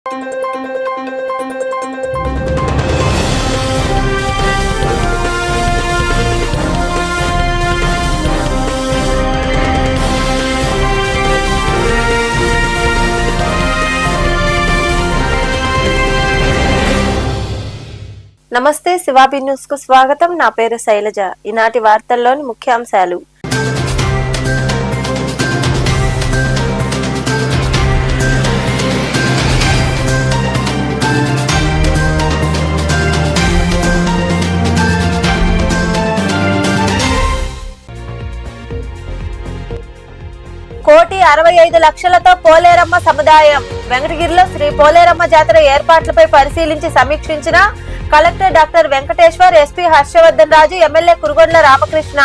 నమస్తే శివాబి న్యూస్ కు స్వాగతం. నా పేరు శైలజ. ఈనాటి వార్తల్లోని ముఖ్యాంశాలు. ₹1,65,00,000తో పోలేరమ్మ సముదాయం. వెంకటగిరిలో శ్రీ పోలేరమ్మ జాతర ఏర్పాట్లపై పరిశీలించి సమీక్షించిన collector doctor Venkateshwar, SP Harshavardhan Raju, MLA Kurugondla Ramakrishna.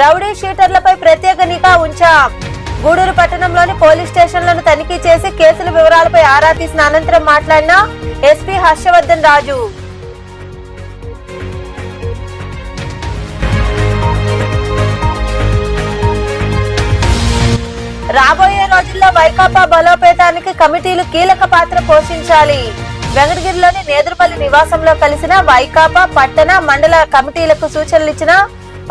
Rowdy షీటర్లపై ప్రత్యేక నిఘా ఉంచాం. గూడూరు పట్టణంలోని పోలీస్ స్టేషన్లను తనిఖీ చేసి కేసుల వివరాలపై ఆరా తీసిన అనంతరం మాట్లాడిన ఎస్పీ హర్షవర్ధన్ రాజు. రాబోయే రోజుల్లో వైకాపా బలోపేతానికి కమిటీలు కీలక పాత్ర పోషించాలి. వెంకటగిరిలోని నేదురుపల్లి నివాసంలో కలిసిన వైకాపా పట్టణ, మండల కమిటీలకు సూచనలిచ్చిన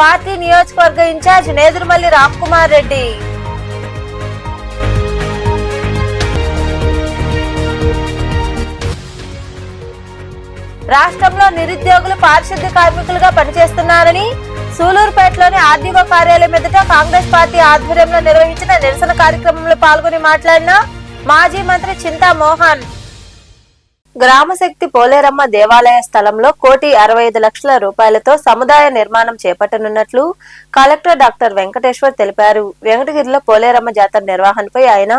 పార్టీ నియోజకవర్గ ఇన్ఛార్జ్ నేదురుమల్లి రామ్కుమార్ రెడ్డి. రాష్ట్రంలో నిరుద్యోగులు పారిశుద్ధ్య కార్మికులుగా పనిచేస్తున్నారని సూలూరుపేటలోని ఆర్డీఓ కార్యాలయం ఎదుట కాంగ్రెస్ పార్టీ ఆధ్వర్యంలో నిర్వహించిన నిరసన కార్యక్రమంలో పాల్గొని మాట్లాడిన మాజీ మంత్రి చింతా మోహన్, గ్రామశక్తి పోలేరమ్మ దేవాలయ స్థలంలో ₹1,65,00,000తో సముదాయ నిర్మాణం చేపట్టనున్నట్లు కలెక్టర్ డాక్టర్ వెంకటేశ్వర్ తెలిపారు. వెంకటగిరిలో పోలేరమ్మ జాతర నిర్వహణపై ఆయన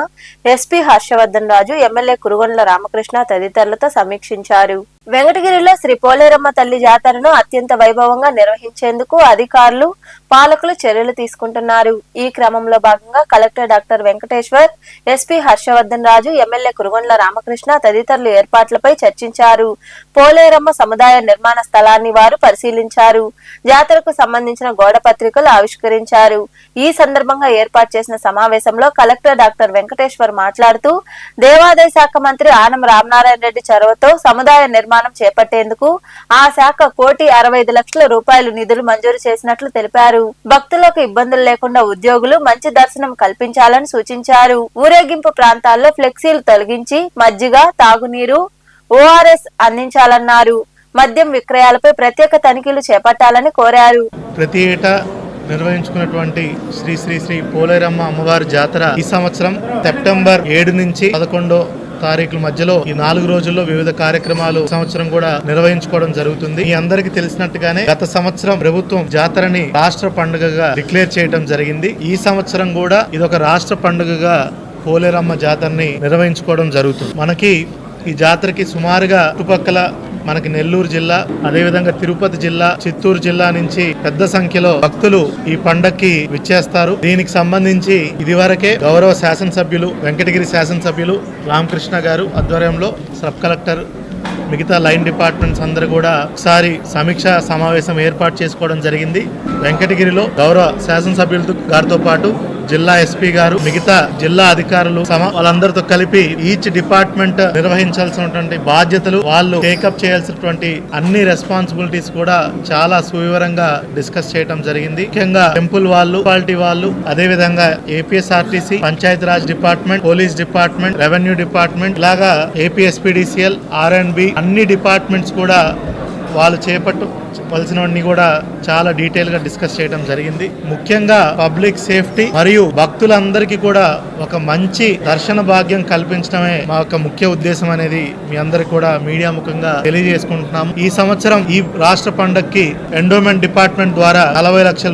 ఎస్పీ హర్షవర్ధన్ రాజు, ఎమ్మెల్యే కురుగొండ్ల రామకృష్ణ తదితరులతో సమీక్షించారు. వెంకటగిరిలో శ్రీ పోలేరమ్మ తల్లి జాతరను అత్యంత వైభవంగా నిర్వహించేందుకు అధికారులు, పాలకులు చర్యలు తీసుకుంటున్నారు. ఈ క్రమంలో భాగంగా collector doctor Venkateshwar, SP Harshavardhan Raju, MLA Kurugondla Ramakrishna తదితరులు ఏర్పాట్లపై చర్చించారు. పోలేరమ్మ సముదాయ నిర్మాణ స్థలాన్ని వారు పరిశీలించారు. జాతరకు సంబంధించిన గోడ పత్రికలు ఆవిష్కరించారు. ఈ సందర్భంగా ఏర్పాటు చేసిన సమావేశంలో కలెక్టర్ డాక్టర్ వెంకటేశ్వర్ మాట్లాడుతూ, దేవాదాయ శాఖ మంత్రి ఆనం రామనారాయణ రెడ్డి చొరవతో సముదాయ నిర్మాణం చేపట్టేందుకు ఆ శాఖ ₹1,65,00,000 నిధులు మంజూరు చేసినట్లు తెలిపారు. భక్తులకు ఇబ్బందులు లేకుండా ఉద్యోగులు మంచి దర్శనం కల్పించాలని సూచించారు. ఊరేగింపు ప్రాంతాల్లో ఫ్లెక్సీలు తొలగించి మజ్జిగ, తాగునీరు, ORS అందించాలన్నారు. మద్యం విక్రయాలపై ప్రత్యేక తనిఖీలు చేపట్టాలని కోరారు. ప్రతి ఏటా నిర్వహించుకున్నటువంటి శ్రీ శ్రీ శ్రీ పోలేరమ్మ అమ్మవారి జాతర ఈ సంవత్సరం సెప్టెంబర్ 7 నుంచి 11 తారీఖుల మధ్యలో ఈ 4 రోజుల్లో వివిధ కార్యక్రమాలు సంవత్సరం కూడా నిర్వహించుకోవడం జరుగుతుంది. మీ అందరికి తెలిసినట్టుగానే గత సంవత్సరం ప్రభుత్వం జాతరని రాష్ట్ర పండుగగా డిక్లేర్ చేయడం జరిగింది. ఈ సంవత్సరం కూడా ఇదొక రాష్ట్ర పండుగగా పోలేరమ్మ జాతరని నిర్వహించుకోవడం జరుగుతుంది. మనకి ఈ జాతరకి సుమారుగా చుట్టుపక్కల మనకి నెల్లూరు జిల్లా, అదేవిధంగా తిరుపతి జిల్లా, చిత్తూరు జిల్లా నుంచి పెద్ద సంఖ్యలో భక్తులు ఈ పండక్కి విచ్చేస్తారు. దీనికి సంబంధించి ఇదివరకే గౌరవ శాసనసభ్యులు, వెంకటగిరి శాసనసభ్యులు రామకృష్ణ గారు ఆధ్వర్యంలో సబ్ కలెక్టర్, మిగతా లైన్ డిపార్ట్మెంట్స్ అందరూ కూడా ఒకసారి సమీక్ష సమావేశం ఏర్పాటు చేసుకోవడం జరిగింది. వెంకటగిరిలో గౌరవ శాసనసభ్యుల గారితో పాటు జిల్లా ఎస్పీ గారు, మిగతా జిల్లా అధికారులు వాళ్ళందరితో కలిపి ఈచ్ డిపార్ట్మెంట్ నిర్వహించాల్సినటువంటి బాధ్యతలు, వాళ్ళు టేకప్ చేయాల్సినటువంటి అన్ని రెస్పాన్సిబిలిటీస్ కూడా చాలా సువివరంగా డిస్కస్ చేయడం జరిగింది. ముఖ్యంగా టెంపుల్ వాళ్ళు, మున్సిపాలిటీ వాళ్ళు, అదేవిధంగా APSRTC, Panchayati Raj department, police department, revenue department, ఇలాగా ఏపీఎస్పీడీసీఎల్, R&B అన్ని డిపార్ట్మెంట్స్ కూడా వాళ్ళు చేపట్టవలసినవన్నీ కూడా చాలా డీటెయిల్ గా డిస్కస్ చేయడం జరిగింది. ముఖ్యంగా పబ్లిక్ సేఫ్టీ మరియు భక్తులందరికీ కూడా ఒక మంచి దర్శన భాగ్యం కల్పించడమే మా యొక్క ముఖ్య ఉద్దేశం అనేది మీ అందరికి కూడా మీడియా ముఖంగా తెలియజేసుకుంటున్నాం. ఈ సంవత్సరం ఈ రాష్ట్ర పండక్కి ఎండోమెంట్ డిపార్ట్మెంట్ ద్వారా ₹40 లక్షల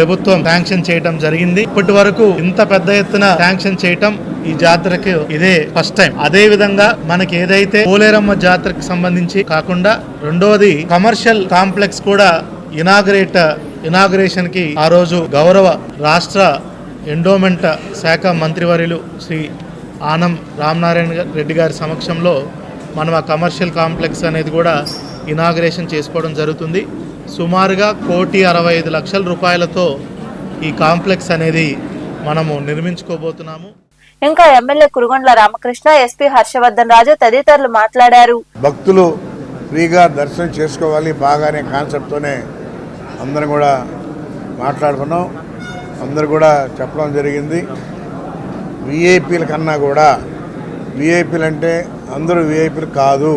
ప్రభుత్వం శాంక్షన్ చేయడం జరిగింది. ఇప్పటి వరకు ఇంత పెద్ద ఎత్తున శాంక్షన్ చేయటం ఈ జాతరకి ఇదే ఫస్ట్ టైం. అదే విధంగా మనకి ఏదైతే పోలేరమ్మ జాతరకు సంబంధించి కాకుండా రెండోది కమర్షియల్ కాంప్లెక్స్ కూడా ఇనాగరేషన్ కి ఆ రోజు గౌరవ రాష్ట్ర ఎండోమెంట్ శాఖ మంత్రివర్యులు శ్రీ ఆనం రామనారాయణ రెడ్డి గారి సమక్షంలో మనం ఆ కమర్షియల్ కాంప్లెక్స్ అనేది కూడా ఇనాగరేషన్ చేసుకోవడం జరుగుతుంది. సుమారుగా 1,65,00,000 రూపాయలతో ఈ కాంప్లెక్స్ అనేది మనము నిర్మించుకోబోతున్నాము. ఇంకా ఎమ్మెల్యే కురుగొండ్ల రామకృష్ణ, ఎస్పీ హర్షవర్ధన్ రాజు తదితరులు మాట్లాడారు. భక్తులు ఫ్రీగా దర్శనం చేసుకోవాలి బాగానే కాన్సెప్ట్తోనే అందరం కూడా మాట్లాడుకున్నాం. అందరు కూడా చెప్పడం జరిగింది. విఐపీల కన్నా కూడా విఐపీలు అంటే అందరూ విఐపీలు కాదు.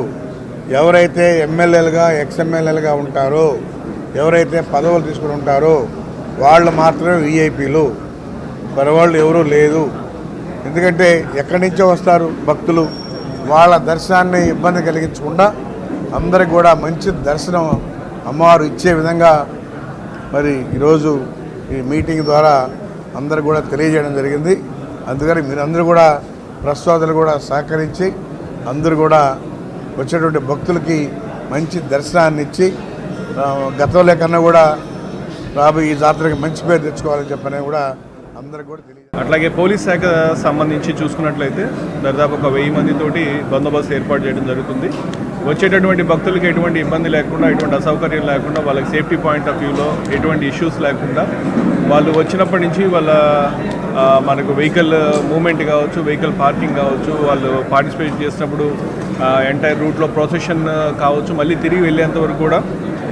ఎవరైతే ఎమ్మెల్యేలుగా ఎక్స్ఎమ్మెల్యేలుగా ఉంటారో, ఎవరైతే పదవులు తీసుకుని ఉంటారో వాళ్ళు మాత్రమే విఐపీలు, మరవాళ్ళు ఎవరూ లేదు. ఎందుకంటే ఎక్కడి నుంచో వస్తారు భక్తులు, వాళ్ళ దర్శనాన్ని ఇబ్బంది కలిగించకుండా అందరికి కూడా మంచి దర్శనం అమ్మవారు ఇచ్చే విధంగా మరి ఈరోజు ఈ మీటింగ్ ద్వారా అందరు కూడా తెలియజేయడం జరిగింది. అందుకని మీరందరూ కూడా ప్రసాదాలు కూడా సహకరించి అందరూ కూడా వచ్చేటువంటి భక్తులకి మంచి దర్శనాన్ని ఇచ్చి గతంలో కన్నా కూడా రాబోయే ఈ జాతరకి మంచి పేరు తెచ్చుకోవాలని చెప్పని కూడా అందరికి కూడా తెలియదు. అట్లాగే పోలీస్ శాఖ సంబంధించి చూసుకున్నట్లయితే దాదాపు ఒక 1000 మందితోటి బందోబస్తు ఏర్పాటు చేయడం జరుగుతుంది. వచ్చేటటువంటి భక్తులకి ఎటువంటి ఇబ్బంది లేకుండా, ఎటువంటి అసౌకర్యం లేకుండా, వాళ్ళకి సేఫ్టీ పాయింట్ ఆఫ్ వ్యూలో ఎటువంటి ఇష్యూస్ లేకుండా వాళ్ళు వచ్చినప్పటి నుంచి వాళ్ళ మనకు వెహికల్ మూవ్మెంట్ కావచ్చు, వెహికల్ పార్కింగ్ కావచ్చు, వాళ్ళు పార్టిసిపేట్ చేసినప్పుడు ఎంటైర్ రూట్లో ప్రొసెషన్ కావచ్చు, మళ్ళీ తిరిగి వెళ్ళేంత వరకు కూడా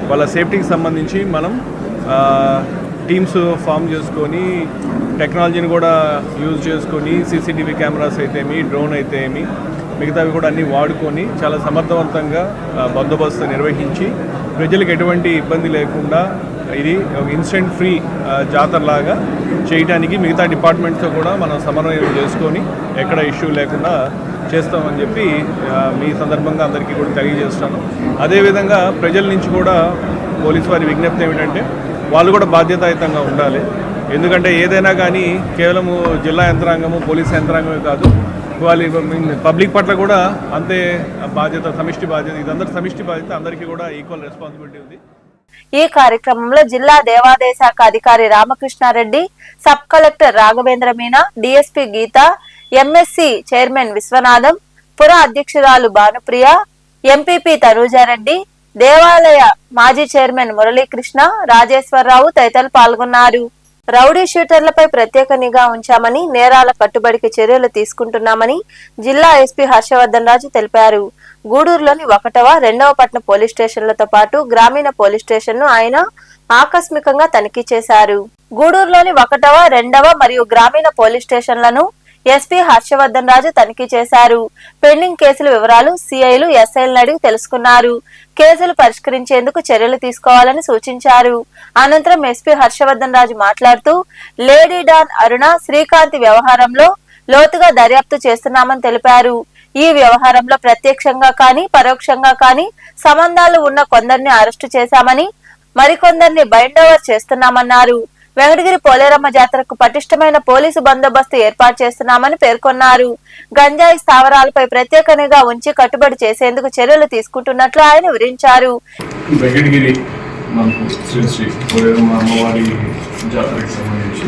వాళ్ళ సేఫ్టీకి సంబంధించి మనం టీమ్స్ ఫామ్ చేసుకొని టెక్నాలజీని కూడా యూజ్ చేసుకొని సీసీటీవీ కెమెరాస్ అయితేమి, డ్రోన్ అయితేమి, మిగతావి కూడా అన్నీ వాడుకొని చాలా సమర్థవంతంగా బందోబస్తు నిర్వహించి ప్రజలకు ఎటువంటి ఇబ్బంది లేకుండా ఇది ఒక ఇన్సిడెంట్ ఫ్రీ జాతరలాగా చేయడానికి మిగతా డిపార్ట్మెంట్స్తో కూడా మనం సమన్వయం చేసుకొని ఎక్కడ ఇష్యూ లేకుండా చేస్తామని చెప్పి మీ సందర్భంగా అందరికీ కూడా తెలియజేస్తాను. అదేవిధంగా ప్రజల నుంచి కూడా పోలీసు వారి విజ్ఞప్తి ఏమిటంటే వాళ్ళు కూడా బాధ్యతాయుతంగా ఉండాలి. ఎందుకంటే ఏదైనా కానీ కేవలము జిల్లా యంత్రాంగము, పోలీస్ యంత్రాంగమే కాదు, వాళ్ళు పబ్లిక్ పట్ల కూడా అంతే బాధ్యత, సమిష్టి బాధ్యత, ఇదందరూ సమిష్టి బాధ్యత, అందరికీ కూడా ఈక్వల్ రెస్పాన్సిబిలిటీ ఉంది. ఈ కార్యక్రమంలో జిల్లా దేవాదాయ శాఖ అధికారి Ramakrishna Reddy, sub collector Raghavendra Meena, DSP Geetha, MSC chairman Viswanatham, పుర అధ్యక్షురాలు భానుప్రియ, ఎంపీపీ తనూజారెడ్డి, దేవాలయ మాజీ చైర్మన్ మురళీకృష్ణ, రాజేశ్వరరావు తదితరులు పాల్గొన్నారు. రౌడీ షూటర్లపై ప్రత్యేక నిఘా ఉంచామని, నేరాల కట్టుబడికి చర్యలు తీసుకుంటున్నామని జిల్లా ఎస్పీ హర్షవర్ధన్ రాజు తెలిపారు. గూడూరులోని 1వ, 2వ పట్టణ పోలీస్ స్టేషన్లతో పాటు గ్రామీణ పోలీస్ స్టేషన్ ను ఆయన ఆకస్మికంగా తనిఖీ చేశారు. గూడూరులోని 1వ, 2వ మరియు గ్రామీణ పోలీస్ స్టేషన్లను ఎస్పీ హర్షవర్ధన్ రాజు తనిఖీ చేశారు. పెండింగ్ కేసుల వివరాలు సిఐలు, ఎస్ఐలను అడిగి తెలుసుకున్నారు. కేసులు పరిష్కరించేందుకు చర్యలు తీసుకోవాలని సూచించారు. అనంతరం ఎస్పీ హర్షవర్ధన్ రాజు మాట్లాడుతూ లేడీ డాన్ అరుణ శ్రీకాంత్ వ్యవహారంలో లోతుగా దర్యాప్తు చేస్తున్నామని తెలిపారు. ఈ వ్యవహారంలో ప్రత్యక్షంగా కానీ పరోక్షంగా కానీ సంబంధాలు ఉన్న కొందరిని అరెస్టు చేశామని, మరికొందరిని బైండ్ ఓవర్ చేస్తున్నామన్నారు. వెంకటగిరి పోలేరమ్మ జాతరకు పటిష్టమైన పోలీసు బందోబస్తు ఏర్పాటు చేస్తున్నామని పేర్కొన్నారు. గంజాయి స్థావరాలపై ప్రత్యేక నిఘా ఉంచి కట్టుబడి చేసేందుకు చర్యలు తీసుకుంటున్నట్లు ఆయన వివరించారు. వెంకటగిరి మనకు శ్రీ పోలేరమ్మ అమ్మవారి జాతరకు సంబంధించి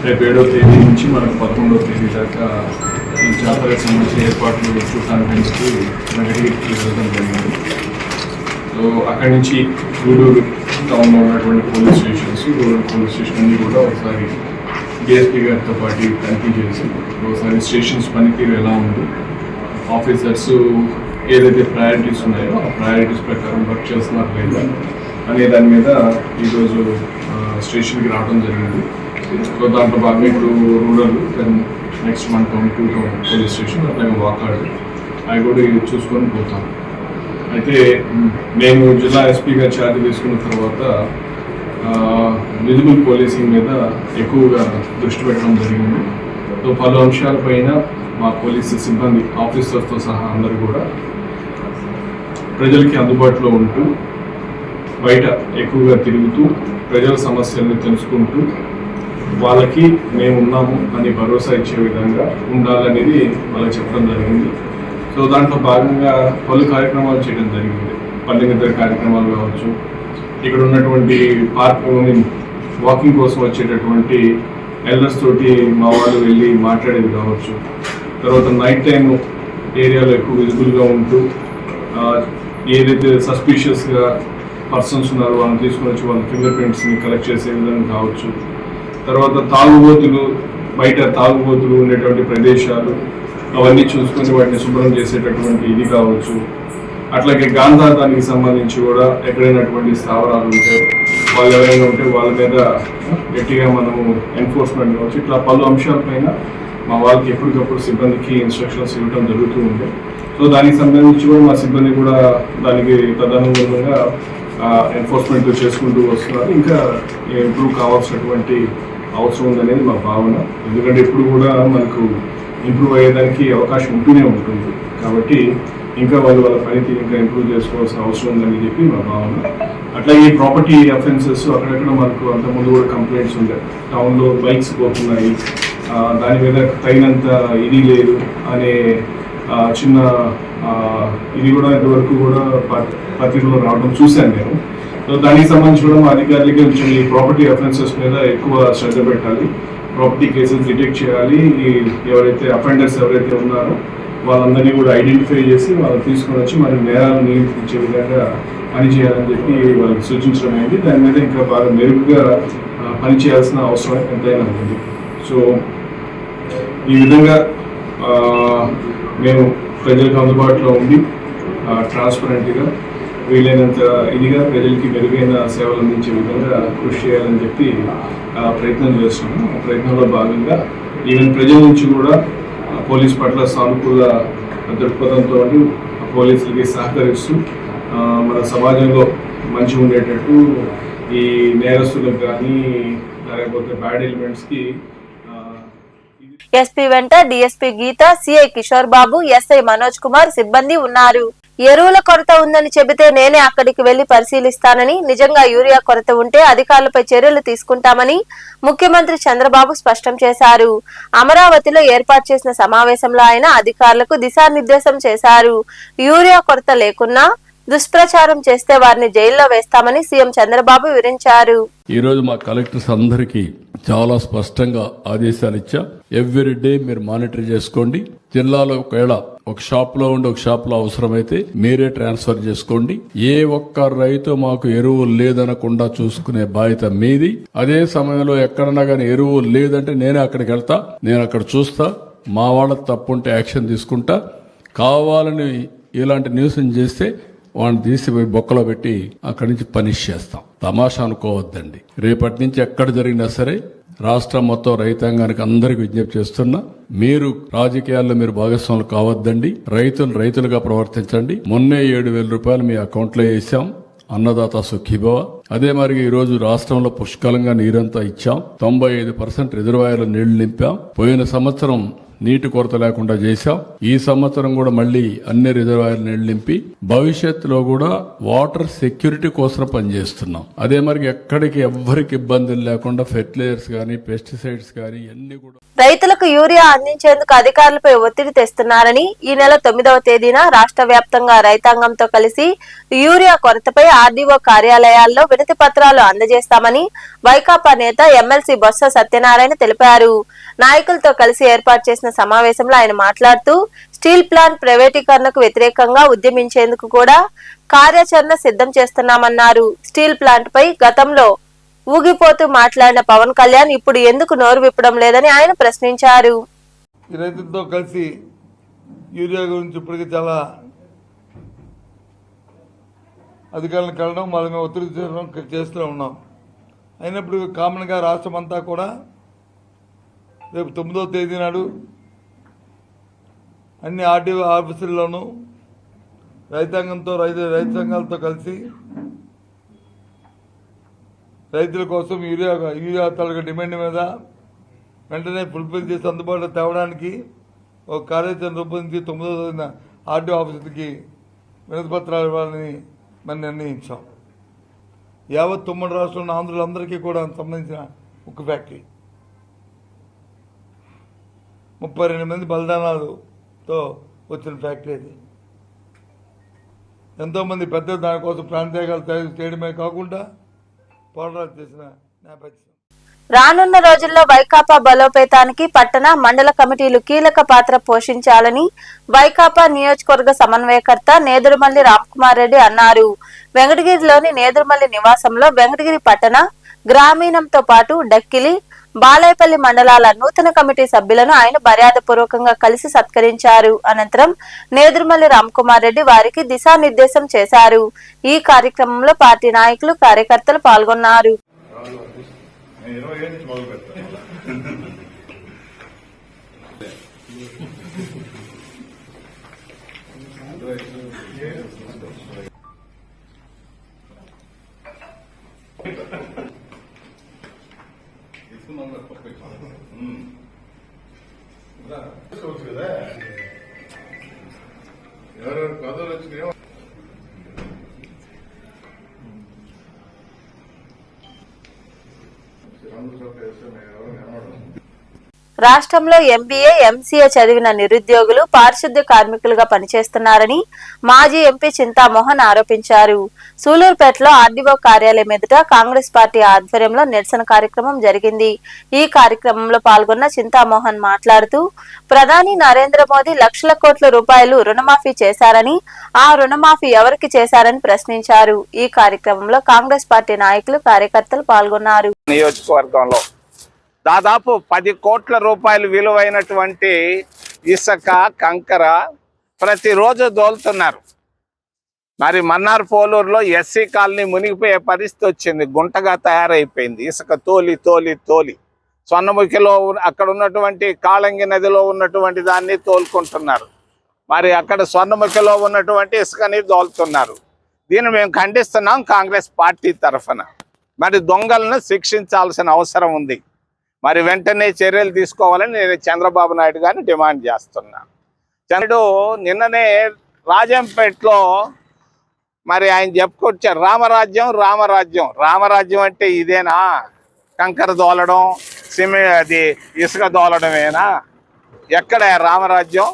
రేపు 7వ తేదీ నుంచి మనకు 11వ తేదీ దాకా ఈ జాతరకు సంబంధించిన ఏర్పాట్లు చూడటానికి వెంకటగిరికి వెళ్ళడం జరిగింది. సో అక్కడి నుంచి గూడూరు టౌన్లో ఉన్నటువంటి police stations, rural police station అన్నీ కూడా ఒకసారి డిఎస్పీ గారితో పాటు తనిఖీ చేసి ఒకసారి స్టేషన్స్ పనితీరు ఎలా ఉంది, ఆఫీసర్స్ ఏదైతే ప్రయారిటీస్ ఉన్నాయో ఆ ప్రయారిటీస్ ప్రకారం వర్క్ చేస్తున్నారు లేదా అనే దాని మీద ఈరోజు స్టేషన్కి రావడం జరిగింది. సో దాంట్లో భాగంగా ఇప్పుడు రూరల్, దెన్ నెక్స్ట్ మన టౌన్ 2 టౌన్ పోలీస్ స్టేషన్, అట్లాగే వాకాడు అవి కూడా చూసుకొని పోతాం. అయితే మేము జిల్లా ఎస్పీ గారు ఛార్జ్ తీసుకున్న తర్వాత విజిబుల్ పోలీసింగ్ మీద ఎక్కువగా దృష్టి పెట్టడం జరిగింది. సో పలు అంశాలపైన మా పోలీసు సిబ్బంది, ఆఫీసర్స్తో సహా అందరూ కూడా ప్రజలకి అందుబాటులో ఉంటూ బయట ఎక్కువగా తిరుగుతూ ప్రజల సమస్యల్ని తెలుసుకుంటూ వాళ్ళకి మేము ఉన్నాము అని భరోసా ఇచ్చే విధంగా ఉండాలనేది వాళ్ళకి చెప్పడం జరిగింది. సో దాంట్లో భాగంగా పలు కార్యక్రమాలు చేయడం జరిగింది. పల్లె నిద్ర కార్యక్రమాలు కావచ్చు, ఇక్కడ ఉన్నటువంటి పార్క్ వాకింగ్ కోసం వచ్చేటటువంటి ఎల్డర్స్ తోటి మా వాళ్ళు వెళ్ళి మాట్లాడేది కావచ్చు. తర్వాత నైట్ టైం ఏరియాలో ఎక్కువ విజిబుల్గా ఉంటూ ఏదైతే సస్పీషియస్గా పర్సన్స్ ఉన్నారు, వాళ్ళని తీసుకొని వచ్చి వాళ్ళ ఫింగర్ ప్రింట్స్ని కలెక్ట్ చేసే విధంగా కావచ్చు. తర్వాత తాగుబోతులు, బయట తాగుబోతులు ఉండేటువంటి ప్రదేశాలు అవన్నీ చూసుకొని వాటిని శుభ్రం చేసేటటువంటి ఇది కావచ్చు. అట్లాగే గాంధారానికి సంబంధించి కూడా ఎక్కడైనటువంటి స్థావరాలు ఉంటే వాళ్ళు ఎవరైనా ఉంటే వాళ్ళ మీద గట్టిగా మనము ఎన్ఫోర్స్మెంట్ కావచ్చు. ఇట్లా పలు అంశాలపైన మా వాళ్ళకి ఎప్పటికప్పుడు సిబ్బందికి ఇన్స్ట్రక్షన్స్ ఇవ్వడం జరుగుతూ ఉంది. సో దానికి సంబంధించి కూడా మా సిబ్బంది కూడా దానికి తదనుగుణంగా ఎన్ఫోర్స్మెంట్ చేసుకుంటూ వస్తున్నారు. ఇంకా ఇంప్రూవ్ కావాల్సినటువంటి అవసరం ఉందనేది మా భావన. ఎందుకంటే ఇప్పుడు కూడా మనకు ఇంప్రూవ్ అయ్యేదానికి అవకాశం ఉంటూనే ఉంటుంది. కాబట్టి ఇంకా వాళ్ళ పనితీరు ఇంకా ఇంప్రూవ్ చేసుకోవాల్సిన అవసరం ఉందని చెప్పి మా భావన. అట్లాగే ప్రాపర్టీ అఫెన్సెస్ అక్కడక్కడ మనకు అంతకుముందు కూడా కంప్లైంట్స్ ఉంటాయి. టౌన్లో బైక్స్ పోతున్నాయి, దాని మీద తగినంత ఇది లేదు అనే చిన్న ఇది కూడా ఇంతవరకు కూడా పత్రికలో రావడం చూశాను నేను. సో దానికి సంబంధించి కూడా మా అధికారులకి కొంచెం ఈ ప్రాపర్టీ అఫెన్సెస్ మీద ఎక్కువ శ్రద్ధ పెట్టాలి. ప్రాపర్టీ కేసెస్ డిటెక్ట్ చేయాలి. ఎవరైతే అఫెండర్స్ ఎవరైతే ఉన్నారో వాళ్ళందరినీ కూడా ఐడెంటిఫై చేసి వాళ్ళని తీసుకొని వచ్చి మరి నేరాలను నియంత్రించే విధంగా పనిచేయాలని చెప్పి వాళ్ళకి సూచించడం అయింది. దాని మీద ఇంకా బాగా మెరుగుగా పనిచేయాల్సిన అవసరం ఎంతైనా ఉంది. సో ఈ విధంగా మేము ప్రజలకు అందుబాటులో ఉండి ట్రాన్స్పరెంట్గా వీలైనంత ఇదిగా ప్రజలకి మెరుగైన సేవలు అందించే విధంగా కృషి చేయాలని చెప్పి ప్రయత్నం చేస్తున్నాము. ఆ ప్రయత్నంలో భాగంగా ఈవెన్ ప్రజల నుంచి కూడా పోలీస్ పట్ల సానుకూల దృక్పథంతో పోలీసులకి సహకరిస్తూ మన సమాజంలో మంచి ఉండేటట్టు ఈ నేరస్తులకు కానీ లేకపోతే బ్యాడ్ ఎలిమెంట్స్కి ఎస్పీ వెంట డిఎస్పీ గీత, సిఐ కిషోర్ బాబు, ఎస్ఐ మనోజ్ కుమార్ సిబ్బంది ఉన్నారు. ఎరువుల కొరత ఉందని చెబితే నేనే అక్కడికి వెళ్లి పరిశీలిస్తానని, నిజంగా యూరియా కొరత ఉంటే అధికారులపై చర్యలు తీసుకుంటామని ముఖ్యమంత్రి చంద్రబాబు స్పష్టం చేశారు. అమరావతిలో ఏర్పాటు చేసిన సమావేశంలో ఆయన అధికారులకు దిశానిర్దేశం చేశారు. యూరియా కొరత లేకున్నా దుష్ప్రచారం చేస్తే వారిని జైల్లో వేస్తామని సీఎం చంద్రబాబు వివరించారు. ఈ రోజు మా కలెక్టర్స్ అందరికీ చాలా స్పష్టంగా ఆదేశాలు ఇచ్చా. ఎవ్రీ డే మీరు మానిటర్ చేసుకోండి. జిల్లాలో ఒకవేళ ఒక షాప్ లో ఉండి ఒక షాప్ లో అవసరమైతే మీరే ట్రాన్స్ఫర్ చేసుకోండి. ఏ ఒక్క రైతు మాకు ఎరువులు లేదనకుండా చూసుకునే బాధ్యత మీది. అదే సమయంలో ఎక్కడన్నా కానీ ఎరువులు లేదంటే నేనే అక్కడికి వెళ్తా, నేను అక్కడ చూస్తా. మా వాళ్ళ తప్పుంటే యాక్షన్ తీసుకుంటా. కావాలని ఇలాంటి న్యూస్ చేస్తే వాడిని తీసిపోయి బొక్కలో పెట్టి అక్కడి నుంచి పనిష్ చేస్తాం. తమాషా అనుకోవద్దండి. రేపటి నుంచి ఎక్కడ జరిగినా సరే రాష్ట్రం మొత్తం రైతాంగానికి అందరికి విజ్ఞప్తి చేస్తున్నా, మీరు రాజకీయాల్లో మీరు భాగస్వాములు కావద్దండి. రైతులుగా ప్రవర్తించండి. మొన్నే 7,000 రూపాయలు మీ అకౌంట్ లో వేసాం. అన్నదాత సుఖీభవ. అదే మరి ఈ రోజు రాష్ట్రంలో పుష్కలంగా నీరంతా ఇచ్చాం. 95% రిజర్వాయర్ల నీళ్లు నింపాం. పోయిన సంవత్సరం నీటి కొరత లేకుండా చేశాం. ఈ సంవత్సరం కూడా మళ్లీ అన్ని రిజర్వాయర్లు నీళ్లు నింపి భవిష్యత్తులో కూడా వాటర్ సెక్యూరిటీ కోసం పనిచేస్తున్నాం. అదే మరి ఎక్కడికి ఎవ్వరికి ఇబ్బందులు లేకుండా ఫెర్టిలైజర్స్ గానీ పెస్టిసైడ్స్ గానీ అన్ని కూడా రైతులకు యూరియా అందించేందుకు అధికారులపై ఒత్తిడి తెస్తున్నారని, ఈ నెల 9వ తేదీన రాష్ట్ర వ్యాప్తంగా రైతాంగంతో కలిసి యూరియా కొరతపై ఆర్డీఓ కార్యాలయాల్లో వినతి పత్రాలు అందజేస్తామని వైకాపా నేత ఎమ్మెల్సీ బొత్స సత్యనారాయణ తెలిపారు. నాయకులతో కలిసి ఏర్పాటు చేసిన సమావేశంలో ఆయన మాట్లాడుతూ స్టీల్ ప్లాంట్ ప్రైవేటీకరణకు వ్యతిరేకంగా ఉద్యమించేందుకు కూడా కార్యాచరణ సిద్ధం చేస్తున్నామన్నారు. స్టీల్ ప్లాంట్ పై గతంలో ఊగిపోతూ మాట్లాడిన పవన్ కళ్యాణ్ ఇప్పుడు ఎందుకు నోరు విప్పడం లేదని ఆయన ప్రశ్నించారు. ఈ రైతులతో కలిసి యూరియా గురించి ఇప్పటికీ చాలా అధికారులను కలడం, వాళ్ళ మీద ఒత్తిడి చేస్తూ ఉన్నాం. అయినప్పుడు కామన్గా రాష్ట్రం అంతా కూడా రేపు 9వ తేదీ నాడు అన్ని ఆర్డీఓ ఆఫీసుల్లోనూ రైతాంగంతో రైతు సంఘాలతో కలిసి రైతుల కోసం యూరియా తాలూకా డిమాండ్ మీద వెంటనే ఫుల్ఫిల్ చేసి అందుబాటులో తేవడానికి ఒక కార్యాచరణ రూపొందించి 9వ తేదీన ఆర్డీఓ ఆఫీసులకి వినతి పత్రాలు ఇవ్వాలని మనం నిర్ణయించాం. యావత్ ఉమ్మడి రాష్ట్రంలో ఆంధ్రులందరికీ కూడా సంబంధించిన ఉక్కు ఫ్యాక్టరీ 32 మంది బలిదానాలతో వచ్చిన ఫ్యాక్టరీ అది. ఎంతోమంది పెద్దలు దానికోసం ప్రాణత్యాగాలు చేయడమే కాకుండా పోరాటాలు చేసిన నేపథ్యం. రానున్న రోజుల్లో వైకాపా బలోపేతానికి పట్టణ మండల కమిటీలు కీలక పాత్ర పోషించాలని వైకాపా నియోజకవర్గ సమన్వయకర్త నేదురుమల్లి రామ్కుమార్ రెడ్డి అన్నారు. వెంకటగిరిలోని నేదురుమల్లి నివాసంలో వెంకటగిరి పట్టణ గ్రామీణంతో పాటు డక్కిలి బాలాయపల్లి మండలాల నూతన కమిటీ సభ్యులను ఆయన మర్యాదపూర్వకంగా కలిసి సత్కరించారు. అనంతరం నేదురుమల్లి రామ్కుమార్ రెడ్డి వారికి దిశానిర్దేశం చేశారు. ఈ కార్యక్రమంలో పార్టీ నాయకులు కార్యకర్తలు పాల్గొన్నారు. ఎవరెవరు పదవులు వచ్చినాయో రాష్ట్రంలో ఎంబీఏ, ఎంసీఏ చదివిన నిరుద్యోగులు పారిశుద్ధ్య కార్మికులుగా పనిచేస్తున్నారని మాజీ ఎంపీ చింతామోహన్ ఆరోపించారు. సూలూరుపేటలో ఆర్డీఓ కార్యాలయం ఎదుట కాంగ్రెస్ పార్టీ ఆధ్వర్యంలో నిరసన కార్యక్రమం జరిగింది. ఈ కార్యక్రమంలో పాల్గొన్న చింతామోహన్ మాట్లాడుతూ ప్రధాని నరేంద్ర మోదీ లక్షల కోట్ల రూపాయలు రుణమాఫీ చేశారని, ఆ రుణమాఫీ ఎవరికి చేశారని ప్రశ్నించారు. ఈ కార్యక్రమంలో కాంగ్రెస్ పార్టీ నాయకులు కార్యకర్తలు పాల్గొన్నారు. నియోజకవర్గంలో దాదాపు 10 కోట్ల రూపాయలు విలువైనటువంటి ఇసుక, కంకర ప్రతిరోజు దోలుతున్నారు. మరి మన్నార్ పోలూరులో ఎస్సీ కాలనీ మునిగిపోయే పరిస్థితి వచ్చింది. గుంటగా తయారైపోయింది ఇసుక తోలి తోలి తోలి. స్వర్ణముఖిలో అక్కడ ఉన్నటువంటి కాళంగి నదిలో ఉన్నటువంటి దాన్ని తోలుకుంటున్నారు. మరి అక్కడ స్వర్ణముఖిలో ఉన్నటువంటి ఇసుకని దోలుతున్నారు. దీన్ని మేము ఖండిస్తున్నాం కాంగ్రెస్ పార్టీ తరఫున. మరి దొంగలను శిక్షించాల్సిన అవసరం ఉంది. మరి వెంటనే చర్యలు తీసుకోవాలని నేను చంద్రబాబు నాయుడు గారిని డిమాండ్ చేస్తున్నాను. చంద్రుడు నిన్ననే రాజంపేటలో మరి ఆయన చెప్పుకొచ్చారు, రామరాజ్యం రామరాజ్యం. రామరాజ్యం అంటే ఇదేనా? కంకర దోలడం, అది ఇసుక దోలడమేనా? ఎక్కడ రామరాజ్యం?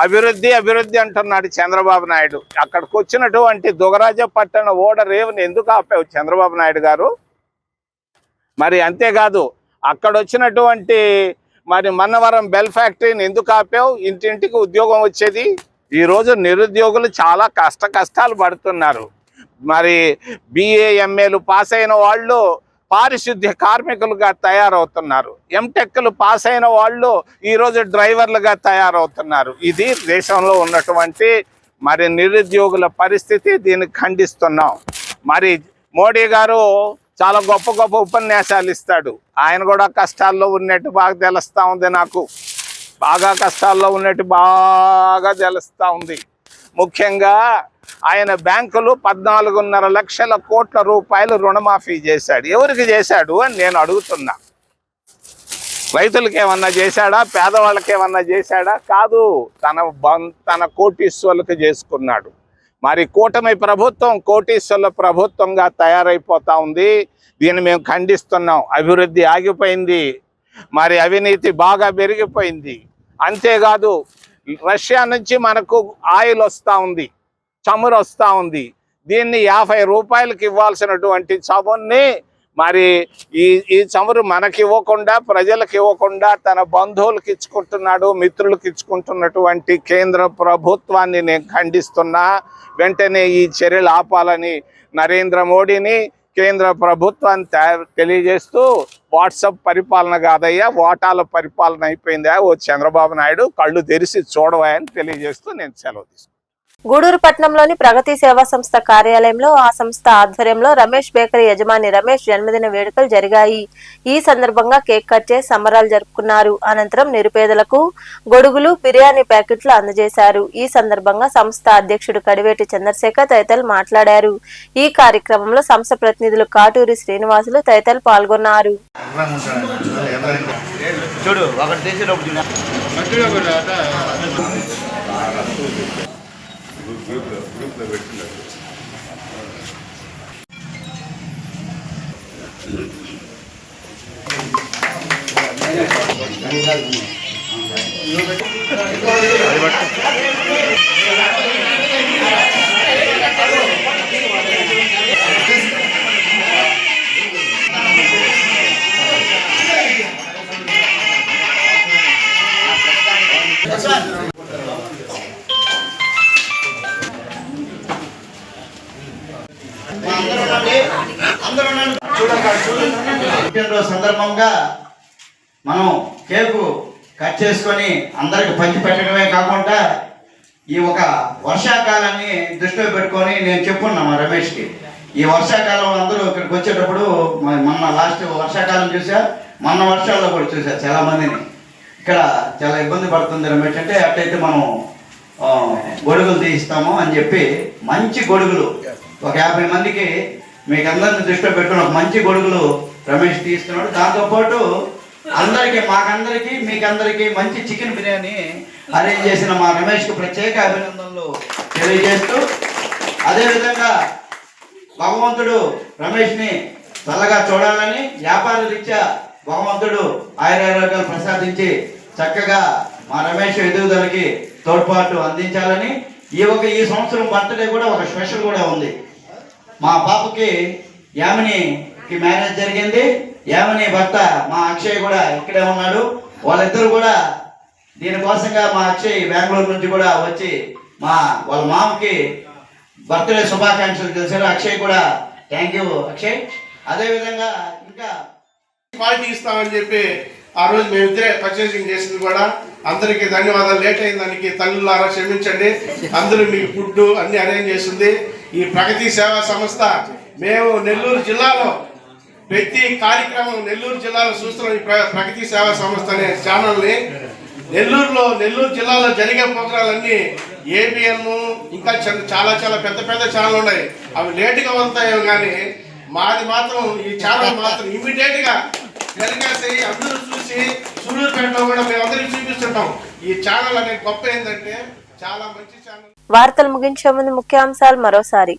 అభివృద్ధి అభివృద్ధి అంటున్నాడు చంద్రబాబు నాయుడు. అక్కడికి వచ్చినటువంటి దుగరాజపట్టణ ఓడ రేవుని ఎందుకు ఆపావు చంద్రబాబు నాయుడు గారు? మరి అంతేకాదు అక్కడ వచ్చినటువంటి మరి మన్నవరం బెల్ ఫ్యాక్టరీని ఎందుకు ఆపావు? ఇంటింటికి ఉద్యోగం వచ్చేది. ఈరోజు నిరుద్యోగులు చాలా కష్టాలు పడుతున్నారు. మరి BA, MAలు పాస్ అయిన వాళ్ళు పారిశుద్ధ్య కార్మికులుగా తయారవుతున్నారు. ఎంటెక్లు పాస్ అయిన వాళ్ళు ఈరోజు డ్రైవర్లుగా తయారవుతున్నారు. ఇది దేశంలో ఉన్నటువంటి మరి నిరుద్యోగుల పరిస్థితి. దీన్ని ఖండిస్తున్నాం. మరి మోడీ గారు చాలా గొప్ప గొప్ప ఉపన్యాసాలు ఇస్తాడు. ఆయన కూడా కష్టాల్లో ఉన్నట్టు బాగా తెలుస్తూ ఉంది. నాకు బాగా కష్టాల్లో ఉన్నట్టు బాగా తెలుస్తూ ఉంది. ముఖ్యంగా ఆయన బ్యాంకులు 14.5 లక్షల కోట్ల రూపాయలు రుణమాఫీ చేశాడు. ఎవరికి చేశాడు అని నేను అడుగుతున్నా. రైతులకి ఏమన్నా చేశాడా? పేదవాళ్ళకి ఏమన్నా చేశాడా? కాదు, తన కోటీశ్వర్లకు చేసుకున్నాడు. మరి కూటమి ప్రభుత్వం కోటీశ్వర్ల ప్రభుత్వంగా తయారైపోతా ఉంది. దీన్ని మేము ఖండిస్తున్నాం. అభివృద్ధి ఆగిపోయింది. మరి అవినీతి బాగా పెరిగిపోయింది. అంతేకాదు రష్యా నుంచి మనకు ఆయిల్ వస్తూ ఉంది, చమురు వస్తూ ఉంది. దీన్ని 50 రూపాయలకి ఇవ్వాల్సినటువంటి చమురుని మరి ఈ చమురు మనకి ఇవ్వకుండా, ప్రజలకు ఇవ్వకుండా తన బంధువులకు ఇచ్చుకుంటున్నాడు, మిత్రులకు ఇచ్చుకుంటున్నటువంటి కేంద్ర ప్రభుత్వాన్ని నేను ఖండిస్తున్నా. వెంటనే ఈ చర్యలు ఆపాలని నరేంద్ర మోడీని, కేంద్ర ప్రభుత్వాన్ని తెలియజేస్తూ, వాట్సాప్ పరిపాలన కాదయ్యా, ఓటాల పరిపాలన అయిపోయిందా ఓ చంద్రబాబు నాయుడు, కళ్ళు తెరిచి చూడవా అని తెలియజేస్తూ నేను సెలవు తీసుకున్నాను. గూడూరు పట్టణంలోని ప్రగతి సేవా సంస్థ కార్యాలయంలో ఆ సంస్థ ఆధ్వర్యంలో రమేష్ బేకరీ యజమాని రమేష్ జన్మదిన వేడుకలు జరిగాయి. ఈ సందర్భంగా కేక్ కట్ చేసి సంబరాలు జరుపుకున్నారు. అనంతరం నిరుపేదలకు గొడుగులు, బిర్యానీ ప్యాకెట్లు అందజేశారు. ఈ సందర్భంగా సంస్థ అధ్యక్షుడు కడివేటి చంద్రశేఖర్ తదితరులు మాట్లాడారు. ఈ కార్యక్రమంలో సంస్థ ప్రతినిధులు కాటూరి శ్రీనివాసులు తదితరులు పాల్గొన్నారు. గ్రూప్లో పెట్టినారు. సందర్భంగా మనం కేకు కట్ చేసుకొని అందరికి పంచి పెట్టడమే కాకుండా ఈ ఒక వర్షాకాలాన్ని దృష్టిలో పెట్టుకొని నేను చెప్పున్నా మా రమేష్కి, ఈ వర్షాకాలం అందరూ ఇక్కడికి వచ్చేటప్పుడు మొన్న లాస్ట్ వర్షాకాలం చూసా, మొన్న వర్షాల్లో కూడా చూసా చాలా మందిని ఇక్కడ చాలా ఇబ్బంది పడుతుంది రమేష్ అంటే, అట్టయితే మనం గొడుగులు తీయిస్తాము అని చెప్పి మంచి గొడుగులు ఒక 50 మందికి మీకు అందరిని దృష్టిలో పెట్టుకుని ఒక మంచి గొడుగులు రమేష్ తీస్తున్నాడు. దాంతోపాటు అందరికీ మాకందరికీ మీకందరికీ మంచి చికెన్ బిర్యానీ అరేంజ్ చేసిన మా రమేష్కు ప్రత్యేక అభినందనలు తెలియజేస్తూ, అదేవిధంగా భగవంతుడు రమేష్ని చల్లగా చూడాలని, వ్యాపార రీత్యా భగవంతుడు ఆయురారోగ్యాలు ప్రసాదించి చక్కగా మా రమేష్ ఎదుగుదలకి తోడ్పాటు అందించాలని, ఈ సంవత్సరం బర్త్డే కూడా ఒక స్పెషల్ కూడా ఉంది. మా పాపకి యామినికి మ్యారేజ్ జరిగింది. యామిని భర్త మా అక్షయ్ కూడా ఇక్కడే ఉన్నాడు. వాళ్ళిద్దరు కూడా దీనికోసంగా మా అక్షయ్ బెంగళూరు నుంచి కూడా వచ్చి వాళ్ళ మామకి బర్త్డే శుభాకాంక్షలు తెలిసారు. అక్షయ్ కూడా థ్యాంక్ యూ అక్షయ్. అదేవిధంగా ఇంకా క్వాలిటీ ఇస్తామని చెప్పి ఆ రోజు మేమిద్దరే పర్చేసింగ్ చేసింది కూడా. అందరికీ ధన్యవాదాలు. లేట్ అయిన దానికి తల్లులారా క్షమించండి. అందరూ మీకు ఫుడ్ అన్ని అరేంజ్ చేసింది ఈ ప్రగతి సేవా సంస్థ. మేము నెల్లూరు జిల్లాలో ప్రతి కార్యక్రమం నెల్లూరు జిల్లాలో చూస్తున్న ఈ ప్రగతి సేవా సంస్థ అనే ఛానల్ని నెల్లూరు జిల్లాలో జరిగే ప్రోగ్రాలన్నీ ఏబిఎన్ ఇంకా చాలా చాలా పెద్ద పెద్ద ఛానల్ ఉన్నాయి. అవి లేటుగా వస్తాయో కానీ మాది మాత్రం ఈ ఛానల్ మాత్రం ఇమీడియట్గా టెలికాస్ట్ అయ్యి అందరూ చూసి సూళ్ళూరుపేటలో కూడా మేము అందరికీ చూపిస్తుంటాం. ఈ ఛానల్ అనేది గొప్ప ఏంటంటే చాలా మంచి ఛానల్. వార్తలు ముగించే ముందు ముఖ్యాంశాలు మరోసారి.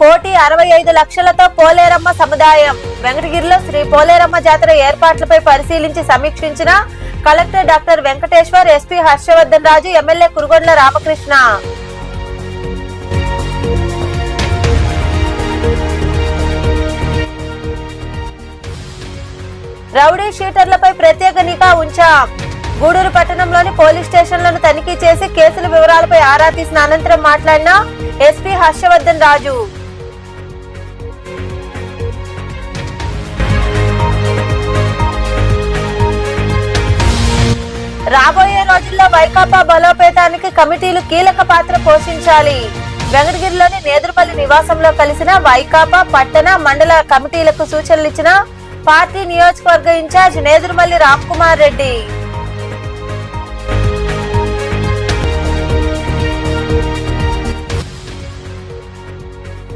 ₹1,65,00,000తో పోలేరమ్మ సముదాయం. వెంకటగిరిలో శ్రీ పోలేరమ్మ జాతర ఏర్పాట్లపై పరిశీలించి సమీక్షించిన collector doctor Venkateshwar, SP Harshavardhan Raju, MLA Kurugondla Ramakrishna. Rowdy షీటర్లపై ప్రత్యేక నిఘా ఉంచాం. గూడూరు పట్టణంలోని పోలీస్ స్టేషన్లను తనిఖీ చేసి కేసుల వివరాలపై ఆరా తీసిన అనంతరం మాట్లాడిన ఎస్పీ హర్షవర్ధన్ రాజు. రాబోయే రోజుల్లో వైకాపా బలోపేతానికి కమిటీలు కీలక పాత్ర పోషించాలి. వెంకటగిరిలోని నేదురుమల్లి నివాసంలో కలిసిన వైకాపా పట్టణ మండల కమిటీలకు సూచనలిచ్చిన పార్టీ నియోజకవర్గ ఇన్ఛార్జ్ నేదురుమల్లి రామ్కుమార్ రెడ్డి.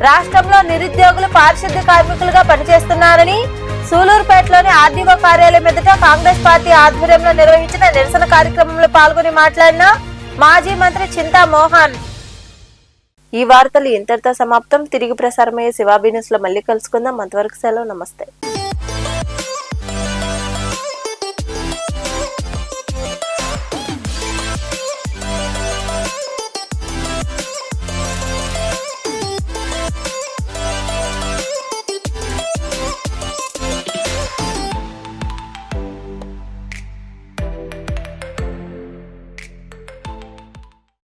రాష్ట్రంలో నిరుద్యోగులు పారిశుద్ధ్య కార్మికులుగా పనిచేస్తున్నారని సూలూరుపేటలోని ఆర్డీఓ కార్యాలయం ఎదుట కాంగ్రెస్ పార్టీ ఆధ్వర్యంలో నిర్వహించిన నిరసన కార్యక్రమంలో పాల్గొని మాట్లాడిన మాజీ మంత్రి చింతా మోహన్. ఈ వార్తలు ఇంతటితో సమాప్తం. తిరిగి ప్రసారమయ్యే శివాబీ న్యూస్ లో మళ్ళీ కలుసుకుందాం. అంతవరకు సెలవు. నమస్తే.